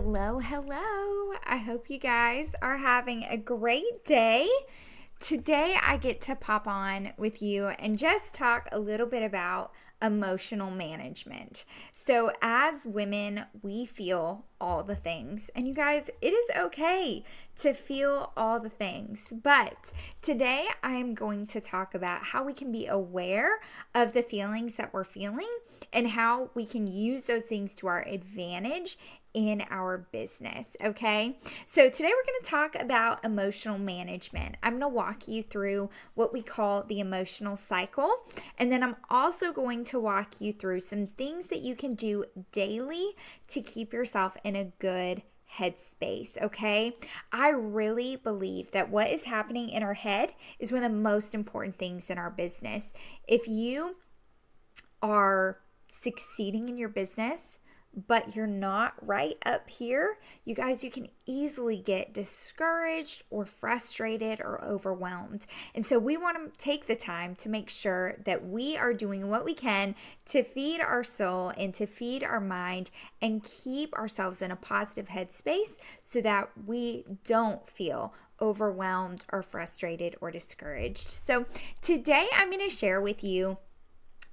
Hello, hello. I hope you guys are having a great day. Today, I get to pop on with you and just talk a little bit about emotional management. So, as women, we feel all the things. And you guys, it is okay to feel all the things. But today, I am going to talk about how we can be aware of the feelings that we're feeling and how we can use those things to our advantage in our business, okay? So today we're going to talk about emotional management. I'm going to walk you through what we call the emotional cycle, and then I'm also going to walk you through some things that you can do daily to keep yourself in a good headspace, okay? I really believe that what is happening in our head is one of the most important things in our business. If you are succeeding in your business, but you're not right up here, you guys, you can easily get discouraged or frustrated or overwhelmed. And so we want to take the time to make sure that we are doing what we can to feed our soul and to feed our mind and keep ourselves in a positive headspace so that we don't feel overwhelmed or frustrated or discouraged. So today I'm going to share with you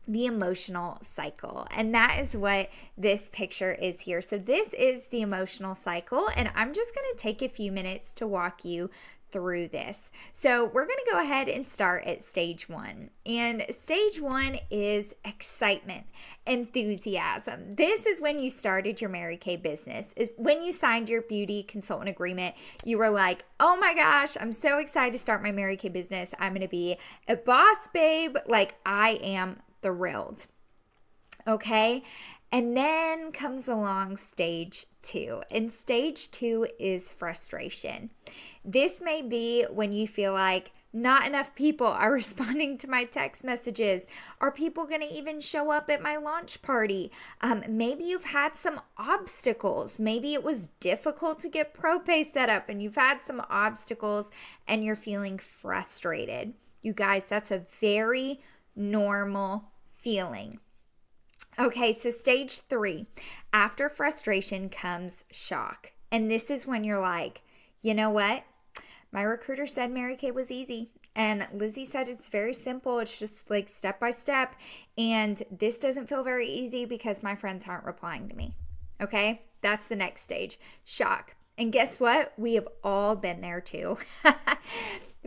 the emotional cycle. And that is what this picture is here. So this is the emotional cycle, and I'm just going to take a few minutes to walk you through this. So we're going to go ahead and start at stage one. And stage one is excitement, enthusiasm. This is when you started your Mary Kay business. Is when you signed your beauty consultant agreement. You were like, oh my gosh, I'm so excited to start my Mary Kay business. I'm going to be a boss babe. Like, I am thrilled. Okay. And then comes along stage two. And stage two is frustration. This may be when you feel like not enough people are responding to my text messages. Are people going to even show up at my launch party? Maybe you've had some obstacles. Maybe it was difficult to get ProPay set up and you've had some obstacles and you're feeling frustrated. You guys, that's a very normal feeling. Okay, so stage three, after frustration comes shock. And this is when you're like, you know what? My recruiter said Mary Kay was easy. And Lizzie said it's very simple. It's just like step by step. And this doesn't feel very easy because my friends aren't replying to me. Okay, that's the next stage, shock. And guess what? We have all been there too.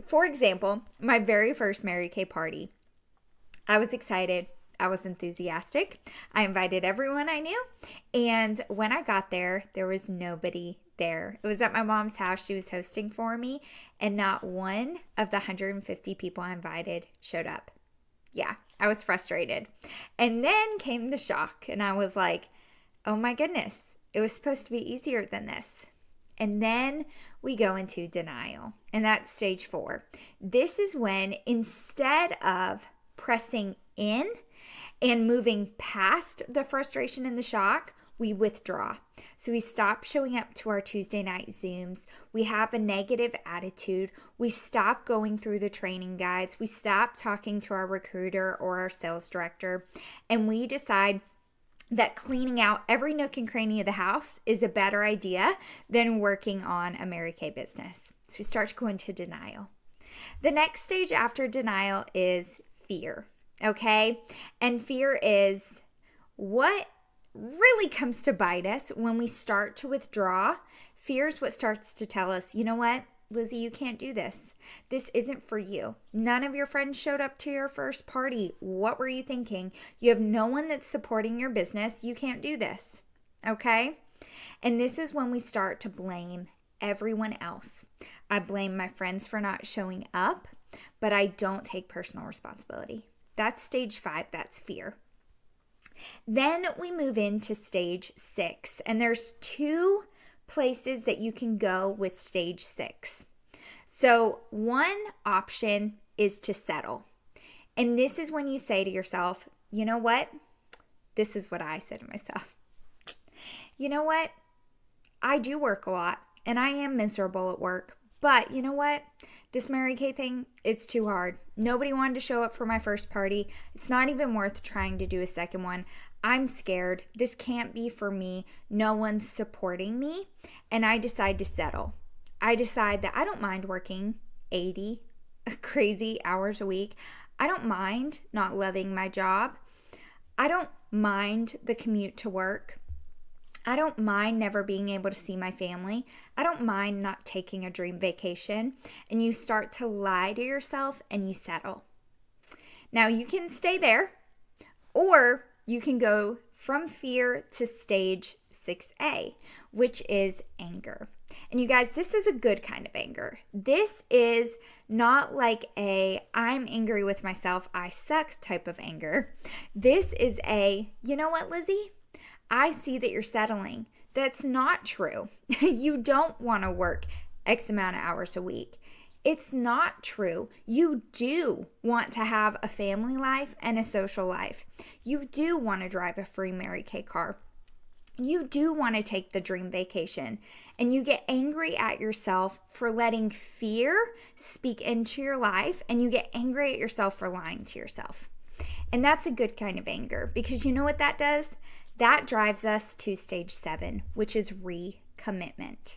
For example, my very first Mary Kay party, I was excited. I was enthusiastic. I invited everyone I knew. And when I got there, there was nobody there. It was at my mom's house. She was hosting for me. And not one of the 150 people I invited showed up. Yeah, I was frustrated. And then came the shock. And I was like, oh my goodness, it was supposed to be easier than this. And then we go into denial. And that's stage four. This is when instead of pressing in and moving past the frustration and the shock, we withdraw. So we stop showing up to our Tuesday night Zooms. We have a negative attitude. We stop going through the training guides. We stop talking to our recruiter or our sales director. And we decide that cleaning out every nook and cranny of the house is a better idea than working on a Mary Kay business. So we start to go into denial. The next stage after denial is fear. Okay. And fear is what really comes to bite us when we start to withdraw. Fear is what starts to tell us, you know what, Lizzie, you can't do this. This isn't for you. None of your friends showed up to your first party. What were you thinking? You have no one that's supporting your business. You can't do this. Okay. And this is when we start to blame everyone else. I blame my friends for not showing up, but I don't take personal responsibility. That's stage five. That's fear. Then we move into stage six, and there's two places that you can go with stage six. So one option is to settle. And this is when you say to yourself, you know what? This is what I said to myself. You know what? I do work a lot and I am miserable at work, but you know what? This Mary Kay thing, it's too hard. Nobody wanted to show up for my first party. It's not even worth trying to do a second one. I'm scared. This can't be for me. No one's supporting me. And I decide to settle. I decide that I don't mind working 80 crazy hours a week. I don't mind not loving my job. I don't mind the commute to work. I don't mind never being able to see my family. I don't mind not taking a dream vacation. And you start to lie to yourself and you settle. Now you can stay there, or you can go from fear to stage 6A, which is anger. And you guys, this is a good kind of anger. This is not like a I'm angry with myself, I suck type of anger. This is a, you know what, Lizzie? I see that you're settling. That's not true. You don't want to work X amount of hours a week. It's not true. You do want to have a family life and a social life. You do want to drive a free Mary Kay car. You do want to take the dream vacation. And you get angry at yourself for letting fear speak into your life. And you get angry at yourself for lying to yourself. And that's a good kind of anger, because you know what that does? That drives us to stage 7, which is recommitment.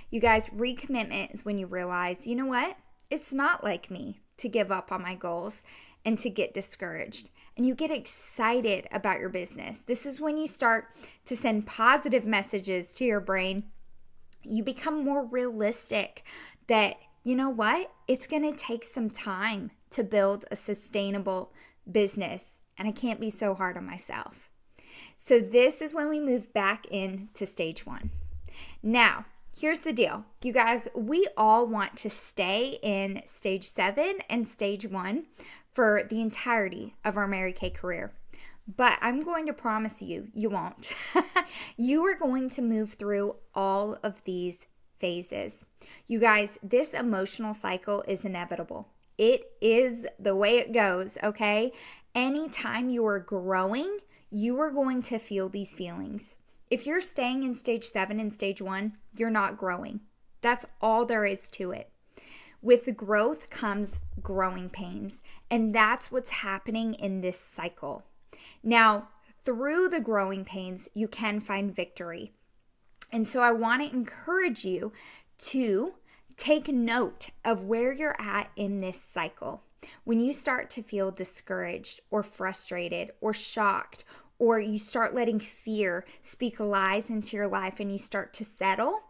You guys, recommitment is when you realize, you know what? It's not like me to give up on my goals and to get discouraged. And you get excited about your business. This is when you start to send positive messages to your brain. You become more realistic that, you know what? It's going to take some time to build a sustainable business, and I can't be so hard on myself. So this is when we move back into stage 1. Now, here's the deal. You guys, we all want to stay in stage 7 and stage 1 for the entirety of our Mary Kay career. But I'm going to promise you, you won't. You are going to move through all of these phases. You guys, this emotional cycle is inevitable. It is the way it goes, okay? Anytime you are growing, you are going to feel these feelings. If you're staying in stage 7 and stage 1, you're not growing. That's all there is to it. With growth comes growing pains, and that's what's happening in this cycle. Now, through the growing pains, you can find victory. And so I want to encourage you to take note of where you're at in this cycle. When you start to feel discouraged or frustrated or shocked, or you start letting fear speak lies into your life and you start to settle,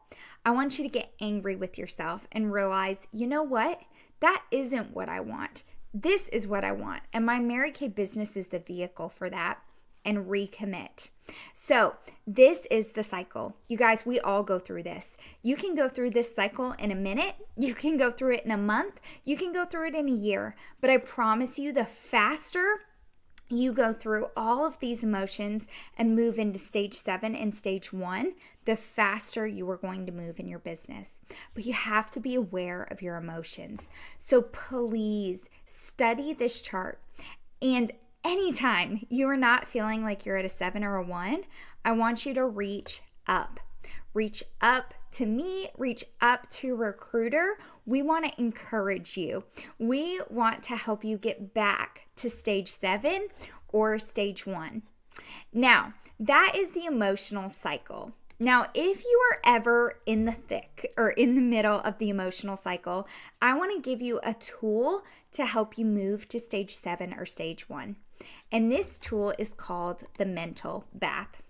I want you to get angry with yourself and realize, you know what? That isn't what I want. This is what I want. And my Mary Kay business is the vehicle for that, and recommit. So this is the cycle. You guys, we all go through this. You can go through this cycle in a minute. You can go through it in a month. You can go through it in a year. But I promise you, the faster you go through all of these emotions and move into stage 7 and stage 1, the faster you are going to move in your business. But you have to be aware of your emotions. So please study this chart. And anytime you are not feeling like you're at a 7 or a 1, I want you to reach up. Reach up to me, reach up to recruiter. We want to encourage you. We want to help you get back to stage 7 or stage 1. Now, that is the emotional cycle. Now, if you are ever in the thick or in the middle of the emotional cycle, I want to give you a tool to help you move to stage 7 or stage 1. And this tool is called the mental bath.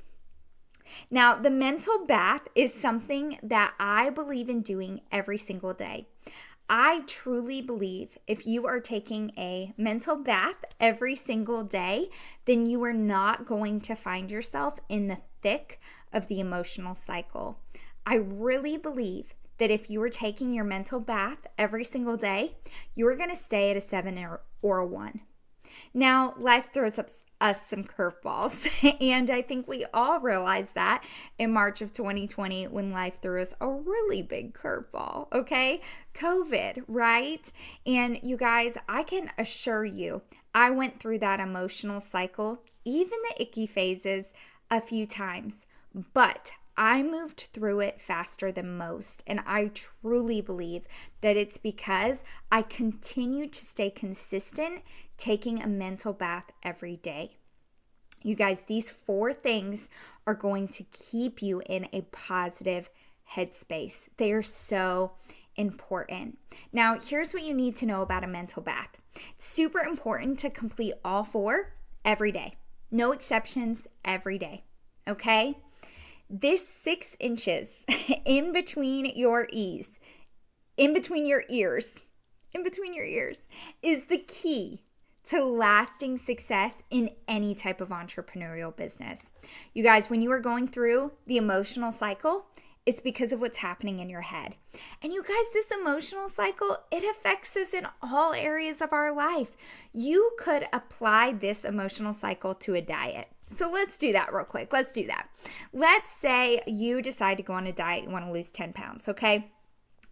Now, the mental bath is something that I believe in doing every single day. I truly believe if you are taking a mental bath every single day, then you are not going to find yourself in the thick of the emotional cycle. I really believe that if you are taking your mental bath every single day, you are going to stay at a 7 or a 1. Now, life throws us some curveballs, and I think we all realized that in March of 2020 when life threw us a really big curveball, okay? COVID, right? And you guys, I can assure you, I went through that emotional cycle, even the icky phases, a few times, but I moved through it faster than most, and I truly believe that it's because I continue to stay consistent taking a mental bath every day. You guys, these 4 things are going to keep you in a positive headspace. They are so important. Now, here's what you need to know about a mental bath. It's super important to complete all 4 every day. No exceptions, every day. Okay? This 6 inches in between your ears, is the key to lasting success in any type of entrepreneurial business. You guys, when you are going through the emotional cycle, it's because of what's happening in your head. And you guys, this emotional cycle, it affects us in all areas of our life. You could apply this emotional cycle to a diet. So let's do that real quick. Let's do that. Let's say you decide to go on a diet, you want to lose 10 pounds, okay?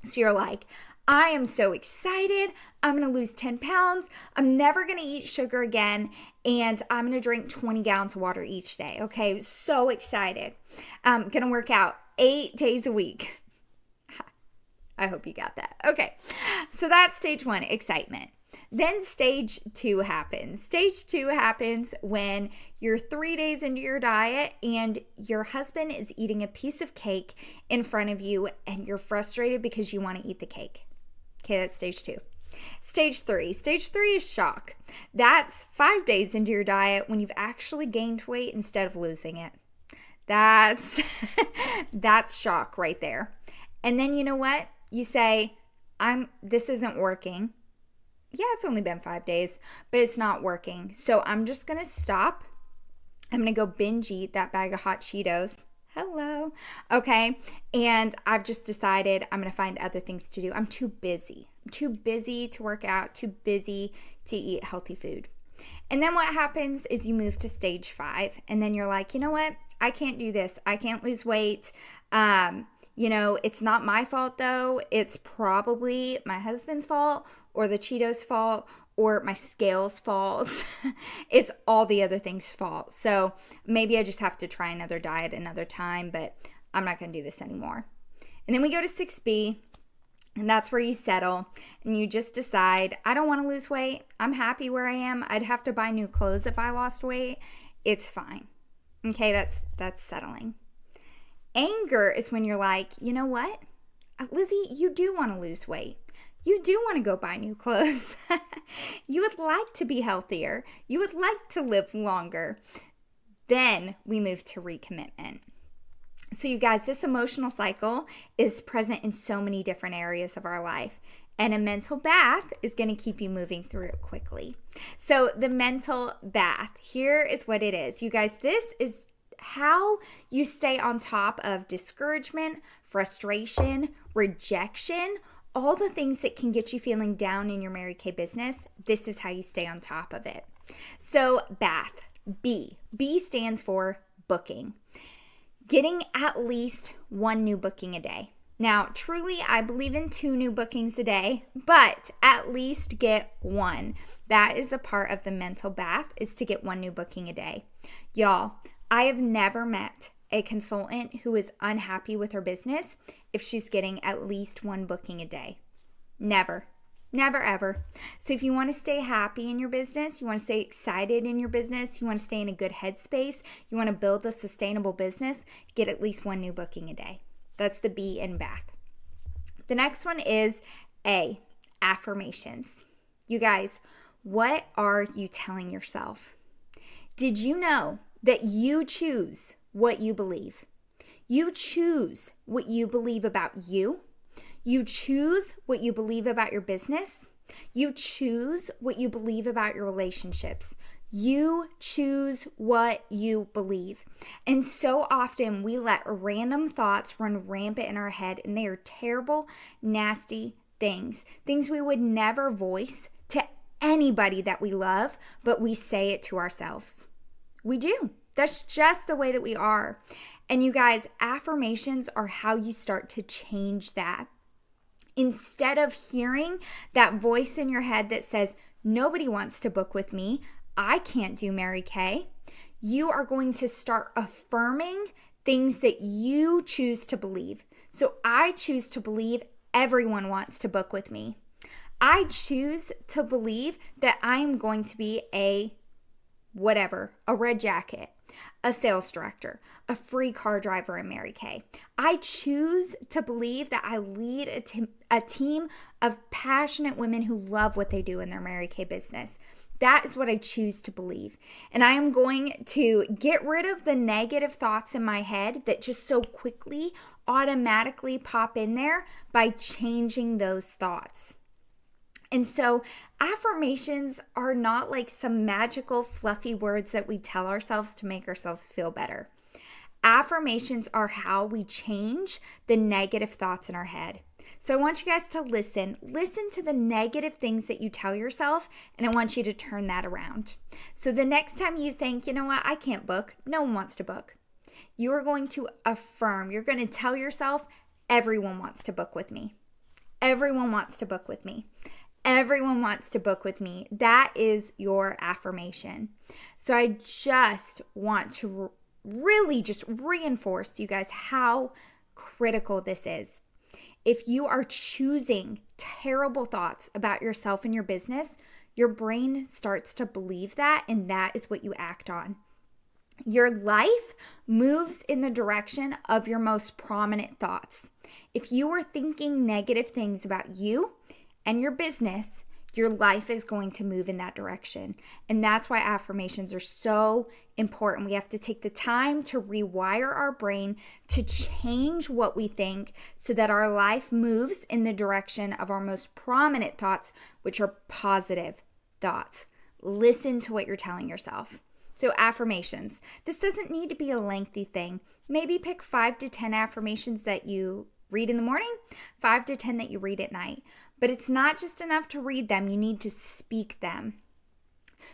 So you're like, I am so excited. I'm going to lose 10 pounds. I'm never going to eat sugar again. And I'm going to drink 20 gallons of water each day. Okay. So excited. I'm going to work out 8 days a week. I hope you got that. Okay. So that's stage 1, excitement. Then stage 2 happens. Stage 2 happens when you're 3 days into your diet and your husband is eating a piece of cake in front of you and you're frustrated because you want to eat the cake. Okay, that's stage 2. Stage 3. Stage 3 is shock. That's 5 days into your diet when you've actually gained weight instead of losing it. That's shock right there. And then you know what? You say, this isn't working. Yeah, it's only been 5 days, but it's not working. So I'm just going to stop. I'm going to go binge eat that bag of hot Cheetos. Hello. Okay. And I've just decided I'm going to find other things to do. I'm too busy. I'm too busy to work out, too busy to eat healthy food. And then what happens is you move to stage 5 and then you're like, you know what? I can't do this. I can't lose weight. It's not my fault though. It's probably my husband's fault or the Cheetos fault or my scales fault. It's all the other things' fault. So maybe I just have to try another diet another time, but I'm not going to do this anymore. And then we go to 6B, and that's where you settle and you just decide, I don't want to lose weight. I'm happy where I am. I'd have to buy new clothes if I lost weight. It's fine. Okay, that's settling. Anger is when you're like, you know what? Lizzie, you do want to lose weight. You do want to go buy new clothes. You would like to be healthier. You would like to live longer. Then we move to recommitment. So you guys, this emotional cycle is present in so many different areas of our life. And a mental bath is going to keep you moving through it quickly. So the mental bath, here is what it is. You guys, this is how you stay on top of discouragement, frustration, rejection, all the things that can get you feeling down in your Mary Kay business. This is how you stay on top of it. So bath, B. B stands for booking. Getting at least 1 new booking a day. Now, truly, I believe in 2 new bookings a day, but at least get 1. That is a part of the mental bath, is to get 1 new booking a day. Y'all, I have never met a consultant who is unhappy with her business if she's getting at least 1 booking a day. Never. Never, ever. So if you want to stay happy in your business, you want to stay excited in your business, you want to stay in a good headspace, you want to build a sustainable business, get at least 1 new booking a day. That's the B in bath. The next one is A, affirmations. You guys, what are you telling yourself? Did you know that you choose what you believe? You choose what you believe about you. You choose what you believe about your business. You choose what you believe about your relationships. You choose what you believe. And so often we let random thoughts run rampant in our head, and they are terrible, nasty things. Things we would never voice to anybody that we love, but we say it to ourselves. We do. That's just the way that we are. And you guys, affirmations are how you start to change that. Instead of hearing that voice in your head that says, nobody wants to book with me, I can't do Mary Kay, you are going to start affirming things that you choose to believe. So I choose to believe everyone wants to book with me. I choose to believe that I am going to be a whatever, a red jacket, a sales director, a free car driver in Mary Kay. I choose to believe that I lead a team of passionate women who love what they do in their Mary Kay business. That is what I choose to believe. And I am going to get rid of the negative thoughts in my head that just so quickly automatically pop in there by changing those thoughts. And so affirmations are not like some magical fluffy words that we tell ourselves to make ourselves feel better. Affirmations are how we change the negative thoughts in our head. So I want you guys to listen to the negative things that you tell yourself, and I want you to turn that around. So the next time you think, you know what, I can't book, no one wants to book, you are going to affirm, you're going to tell yourself, everyone wants to book with me. Everyone wants to book with me. Everyone wants to book with me. That is your affirmation. So I just want to really just reinforce you guys how critical this is. If you are choosing terrible thoughts about yourself and your business, your brain starts to believe that, and that is what you act on. Your life moves in the direction of your most prominent thoughts. If you are thinking negative things about you and your business, your life is going to move in that direction. And that's why affirmations are so important. We have to take the time to rewire our brain to change what we think so that our life moves in the direction of our most prominent thoughts, which are positive thoughts. Listen to what you're telling yourself. So affirmations. This doesn't need to be a lengthy thing. Maybe pick 5 to 10 affirmations that you read in the morning, 5 to 10 that you read at night. But it's not just enough to read them. You need to speak them.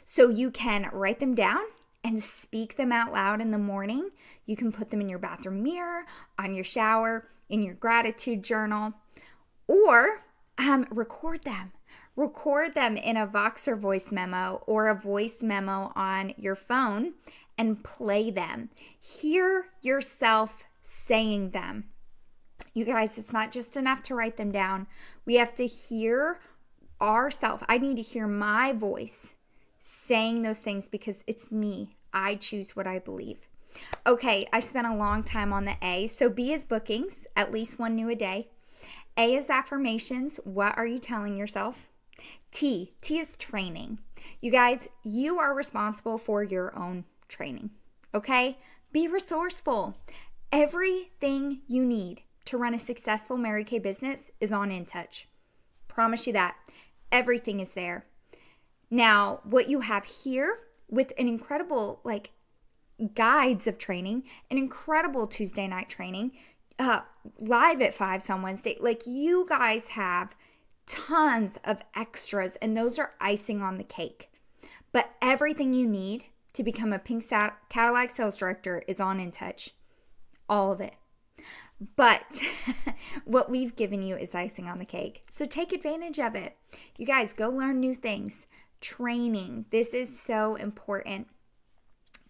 So you can write them down and speak them out loud in the morning. You can put them in your bathroom mirror, on your shower, in your gratitude journal, or record them. Record them in a Voxer voice memo or a voice memo on your phone and play them. Hear yourself saying them. You guys, it's not just enough to write them down. We have to hear ourselves. I need to hear my voice saying those things because it's me. I choose what I believe. Okay, I spent a long time on the A. So B is bookings, at least one new a day. A is affirmations. What are you telling yourself? T is training. You guys, you are responsible for your own training. Okay? Be resourceful. Everything you need to run a successful Mary Kay business is on InTouch. Promise you that. Everything is there. Now, what you have here with an incredible guides of training, an incredible Tuesday night training, live at 5s on Wednesday. You guys have tons of extras, and those are icing on the cake. But everything you need to become a Pink Cadillac sales director is on InTouch. All of it. But what we've given you is icing on the cake. So take advantage of it. You guys, go learn new things. Training. This is so important.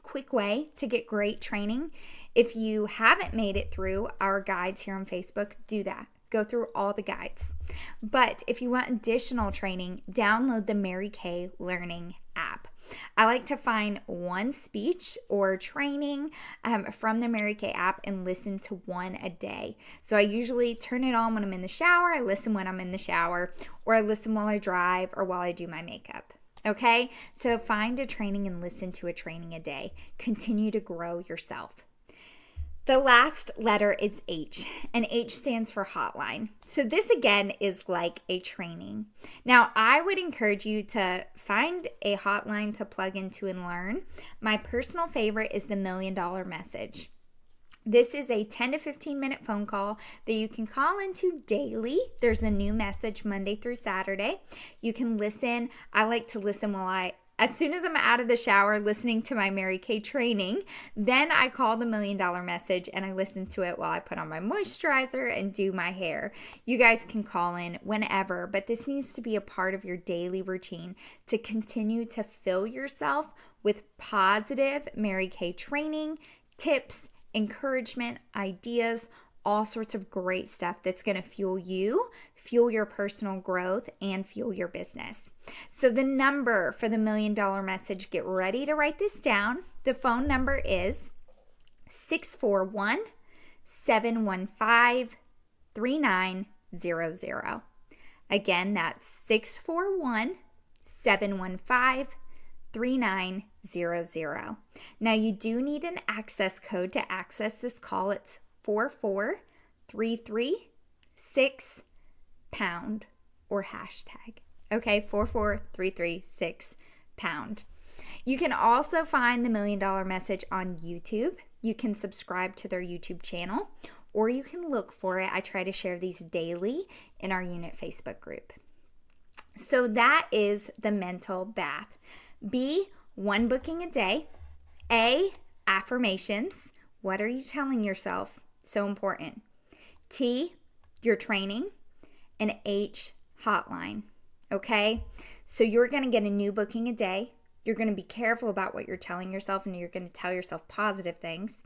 Quick way to get great training. If you haven't made it through our guides here on Facebook, do that. Go through all the guides. But if you want additional training, download the Mary Kay Learning app. I like to find one speech or training from the Mary Kay app and listen to one a day. So I usually turn it on when I'm in the shower, I listen when I'm in the shower, or I listen while I drive or while I do my makeup. Okay? So find a training and listen to a training a day. Continue to grow yourself. The last letter is H, and H stands for hotline. So this again is like a training. Now, I would encourage you to find a hotline to plug into and learn. My personal favorite is the $1 Million Message. This is a 10 to 15 minute phone call that you can call into daily. There's a new message Monday through Saturday. You can listen. I like to listen as soon as I'm out of the shower listening to my Mary Kay training, then I call the $1 Million Message and I listen to it while I put on my moisturizer and do my hair. You guys can call in whenever, but this needs to be a part of your daily routine to continue to fill yourself with positive Mary Kay training, tips, encouragement, ideas, all sorts of great stuff that's going to fuel you, fuel your personal growth, and fuel your business. So the number for the $1 Million Message, get ready to write this down. The phone number is 641-715-3900. Again, that's 641-715-3900. Now, you do need an access code to access this call. It's 44336 pound or hashtag. Okay, 44336 pound. You can also find the $1 Million Message on YouTube. You can subscribe to their YouTube channel, or you can look for it. I try to share these daily in our unit Facebook group. So that is the mental bath. B, 1 booking a day. A, affirmations. What are you telling yourself? So important. T, your training. And H, hotline. Okay? So you're going to get a new booking a day. You're going to be careful about what you're telling yourself, and you're going to tell yourself positive things.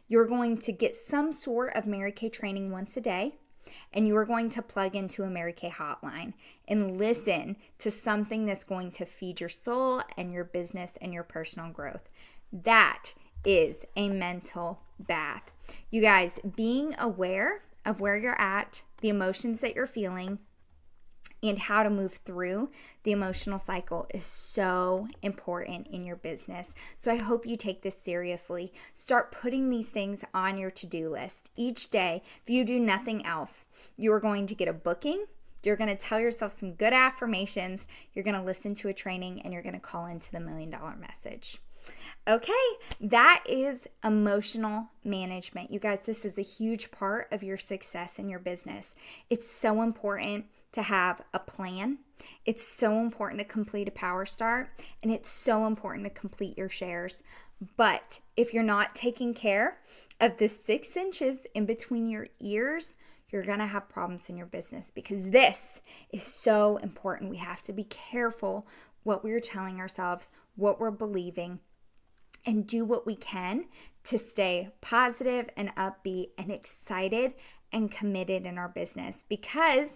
You're going to get some sort of Mary Kay training once a day, and you are going to plug into a Mary Kay hotline and listen to something that's going to feed your soul and your business and your personal growth. That is a mental bath. You guys, being aware of where you're at, the emotions that you're feeling, and how to move through the emotional cycle is so important in your business. So I hope you take this seriously. Start putting these things on your to-do list each day. If you do nothing else, you're going to get a booking. You're going to tell yourself some good affirmations. You're going to listen to a training, and you're going to call into the $1 Million Message. Okay, that is emotional management. You guys, this is a huge part of your success in your business. It's so important to have a plan. It's so important to complete a power start, and it's so important to complete your shares. But if you're not taking care of the 6 inches in between your ears, you're going to have problems in your business, because this is so important. We have to be careful what we're telling ourselves, what we're believing, and do what we can to stay positive and upbeat and excited and committed in our business. Because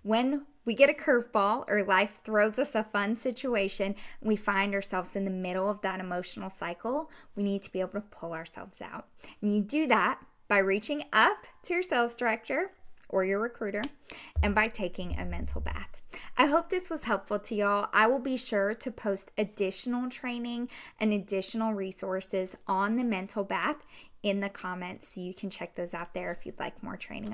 when we get a curveball or life throws us a fun situation, and we find ourselves in the middle of that emotional cycle, we need to be able to pull ourselves out. And you do that by reaching up to your sales director or your recruiter, and by taking a mental bath. I hope this was helpful to y'all. I will be sure to post additional training and additional resources on the mental bath in the comments, so you can check those out there if you'd like more training.